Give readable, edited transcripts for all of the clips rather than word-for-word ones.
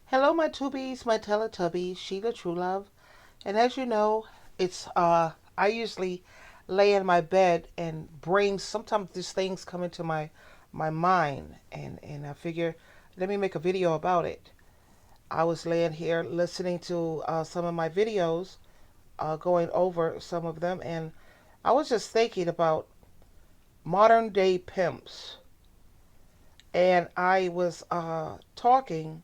Hello, my tubies, my Teletubbies, Sheila True Love. And as you know, it's I usually lay in my bed and brain. Sometimes these things come into my mind, and I figure, let me make a video about it. I was laying here listening to some of my videos, going over some of them, and I was just thinking about modern day pimps. And I was talking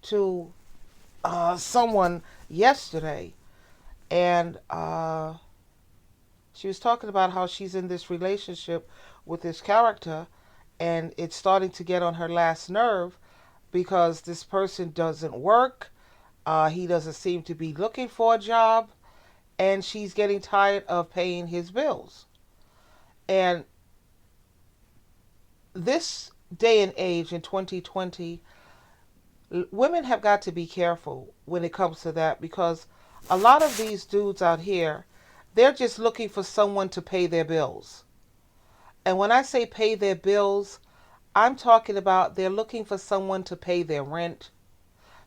to someone yesterday, and she was talking about how she's in this relationship with this character, and it's starting to get on her last nerve because this person doesn't work. He doesn't seem to be looking for a job, and she's getting tired of paying his bills. And this day and age in 2020, women have got to be careful when it comes to that because a lot of these dudes out here, they're just looking for someone to pay their bills. And when I say pay their bills, I'm talking about they're looking for someone to pay their rent,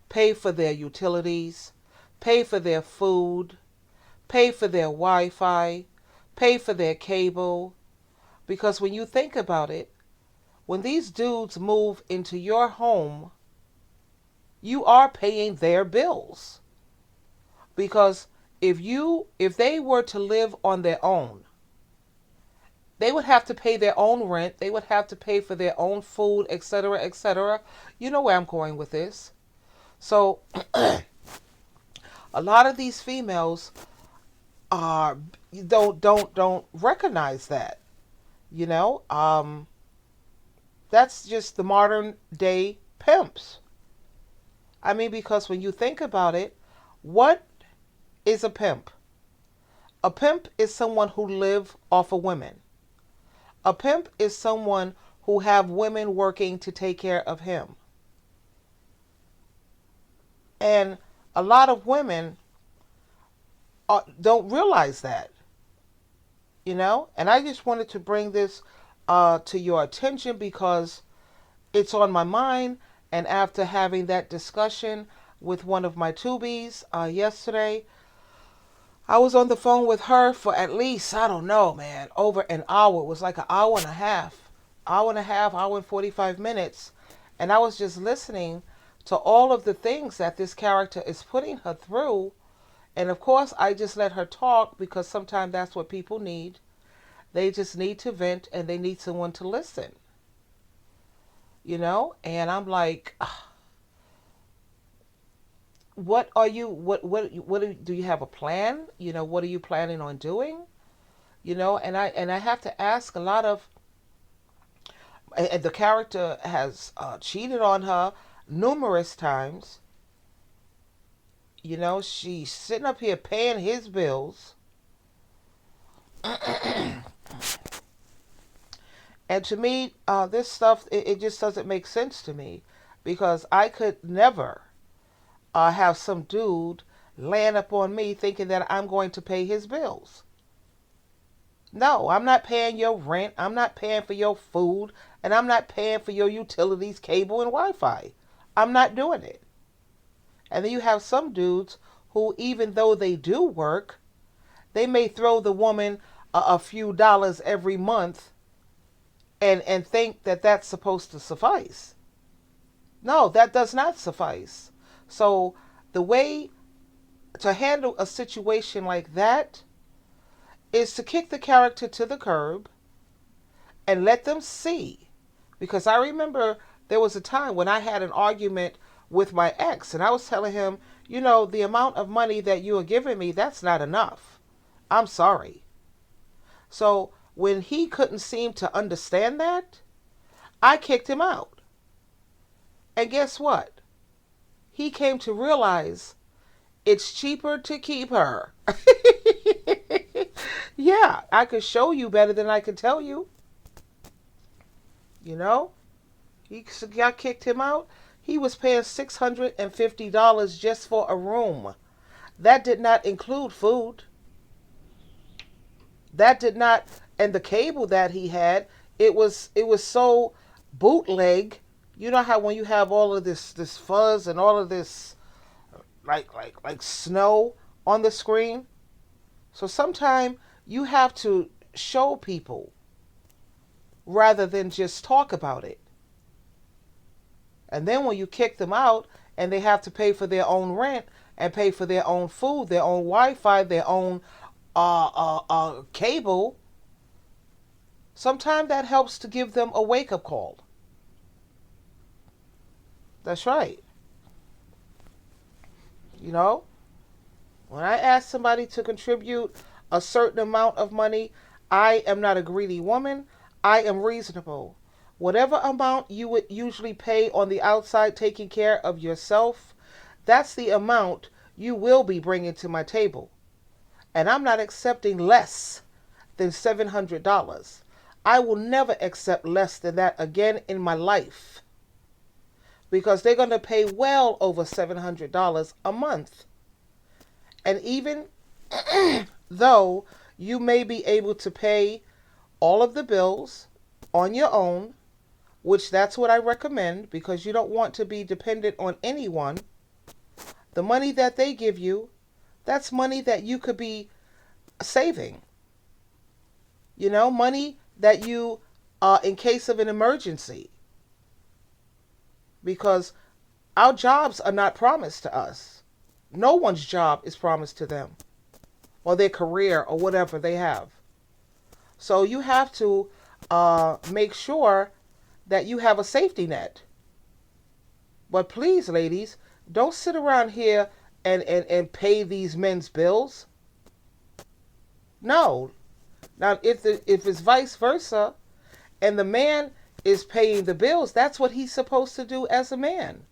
pay for their utilities, pay for their food, pay for their Wi Fi, pay for their cable. Because when you think about it, when these dudes move into your home, you are paying their bills. Because if they were to live on their own, they would have to pay their own rent, they would have to pay for their own food, etc., etc. You know where I'm going with this. So a lot of these females are don't recognize that. You know, that's just the modern day pimps. I mean, because when you think about it, what is a pimp? A pimp is someone who live off of women. A pimp is someone who have women working to take care of him. And a lot of women don't realize that, you know? And I just wanted to bring this to your attention because it's on my mind. And after having that discussion with one of my tubies yesterday, I was on the phone with her for at least, I don't know, man, over an hour. It was like an hour and a half, hour and 45 minutes. And I was just listening to all of the things that this character is putting her through. And of course, I just let her talk because sometimes that's what people need. They just need to vent and they need someone to listen, you know? And I'm like, do you have a plan? You know, what are you planning on doing? You know, and I have to ask a lot of, and the character has cheated on her numerous times. You know, she's sitting up here paying his bills. And to me, this stuff, it just doesn't make sense to me because I could never have some dude land up on me thinking that I'm going to pay his bills. No, I'm not paying your rent. I'm not paying for your food. And I'm not paying for your utilities, cable, and Wi Fi. I'm not doing it. And then you have some dudes who, even though they do work, they may throw the woman a few dollars every month and think that that's supposed to suffice. No, that does not suffice. So the way to handle a situation like that is to kick the character to the curb and let them see. Because I remember there was a time when I had an argument with my ex, and I was telling him, you know, the amount of money that you are giving me, that's not enough. I'm sorry. So when he couldn't seem to understand that, I kicked him out. And guess what? He came to realize it's cheaper to keep her. Yeah, I could show you better than I could tell you. You know, I kicked him out. He was paying $650 just for a room. That did not include food. That did not, and the cable that he had, it was so bootleg. You know how when you have all of this fuzz and all of this like snow on the screen? So sometimes you have to show people rather than just talk about it. And then when you kick them out and they have to pay for their own rent and pay for their own food, their own Wi-Fi, their own cable, sometimes that helps to give them a wake-up call. That's right. You know, when I ask somebody to contribute a certain amount of money, I am not a greedy woman. I am reasonable. Whatever amount you would usually pay on the outside taking care of yourself, that's the amount you will be bringing to my table. And I'm not accepting less than $700. I will never accept less than that again in my life because they're going to pay well over $700 a month. And even though you may be able to pay all of the bills on your own, which that's what I recommend because you don't want to be dependent on anyone, the money that they give you, that's money that you could be saving. You know, money that you, in case of an emergency, because our jobs are not promised to us. No one's job is promised to them or their career or whatever they have. So you have to make sure that you have a safety net. But please, ladies, don't sit around here and pay these men's bills. No. Now, if it's vice versa, and the man is paying the bills, that's what he's supposed to do as a man.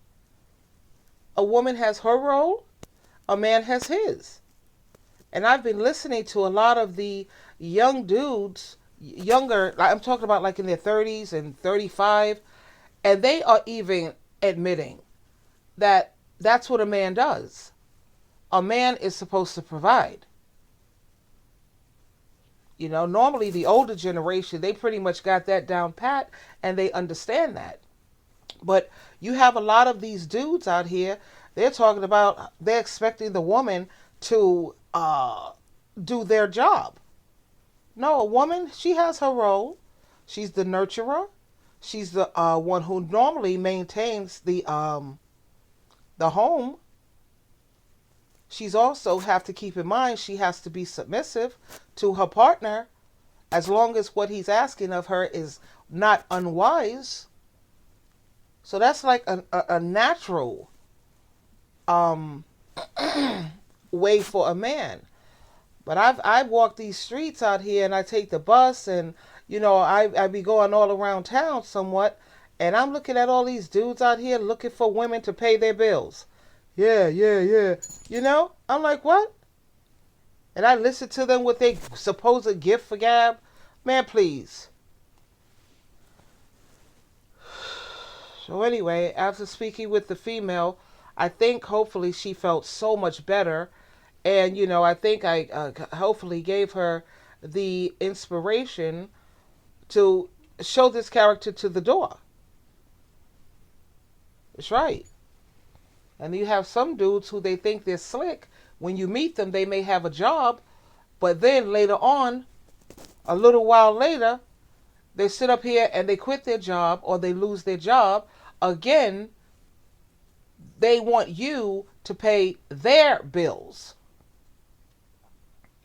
A woman has her role, a man has his. And I've been listening to a lot of the young dudes, younger, I'm talking about like in their 30s and 35, and they are even admitting that that's what a man does. A man is supposed to provide. You know, normally the older generation, they pretty much got that down pat and they understand that. But you have a lot of these dudes out here, they're talking about, they're expecting the woman to do their job. No, a woman, she has her role. She's the nurturer. She's the one who normally maintains the home. She's also have to keep in mind she has to be submissive to her partner as long as what he's asking of her is not unwise. So that's like a natural way for a man. But I've walked these streets out here and I take the bus and, you know, I be going all around town somewhat and I'm looking at all these dudes out here looking for women to pay their bills. Yeah, yeah, yeah. You know, I'm like, what? And I listen to them with their supposed gift for gab. Man, please. So anyway, after speaking with the female, I think hopefully she felt so much better. And, you know, I think I hopefully gave her the inspiration to show this character to the door. That's right. And you have some dudes who they think they're slick. When you meet them, they may have a job. But then later on, a little while later, they sit up here and they quit their job or they lose their job. Again, they want you to pay their bills.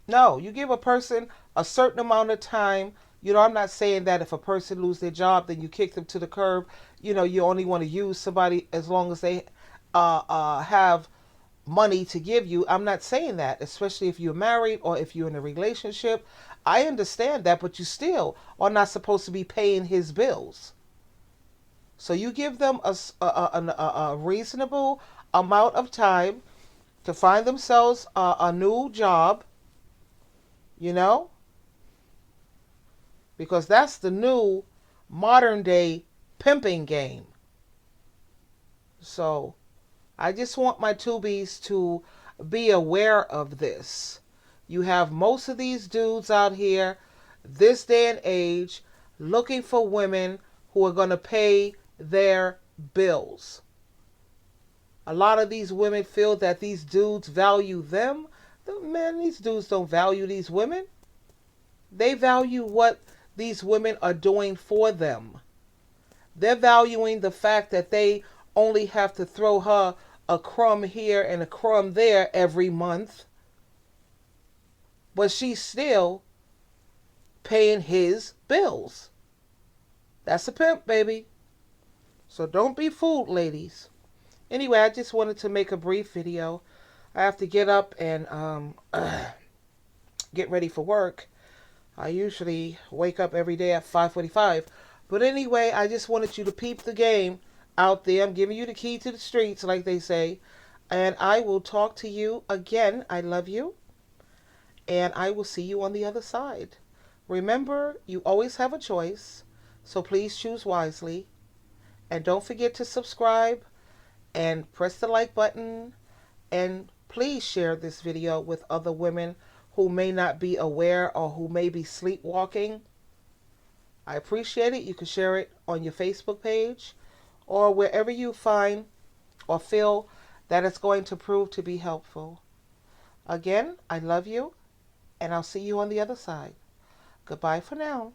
No, you give a person a certain amount of time. You know, I'm not saying that if a person loses their job, then you kick them to the curb. You know, you only want to use somebody as long as they have money to give you. I'm not saying that, especially if you're married or if you're in a relationship. I understand that, but you still are not supposed to be paying his bills. So you give them a reasonable amount of time to find themselves a new job, you know, because that's the new modern day pimping game. So I just want my tubies to be aware of this. You have most of these dudes out here, this day and age, looking for women who are going to pay their bills. A lot of these women feel that these dudes value them. Man, these dudes don't value these women. They value what these women are doing for them. They're valuing the fact that they only have to throw her a crumb here and a crumb there every month, but she's still paying his bills. That's a pimp, baby. So don't be fooled, ladies. Anyway, I just wanted to make a brief video. I have to get up and get ready for work. I usually wake up every day at 5:45. But anyway, I just wanted you to peep the game out there. I'm giving you the key to the streets, like they say. And I will talk to you again. I love you. And I will see you on the other side. Remember, you always have a choice. So please choose wisely. And don't forget to subscribe and press the like button. And please share this video with other women who may not be aware or who may be sleepwalking. I appreciate it. You can share it on your Facebook page or wherever you find or feel that it's going to prove to be helpful. Again, I love you, and I'll see you on the other side. Goodbye for now.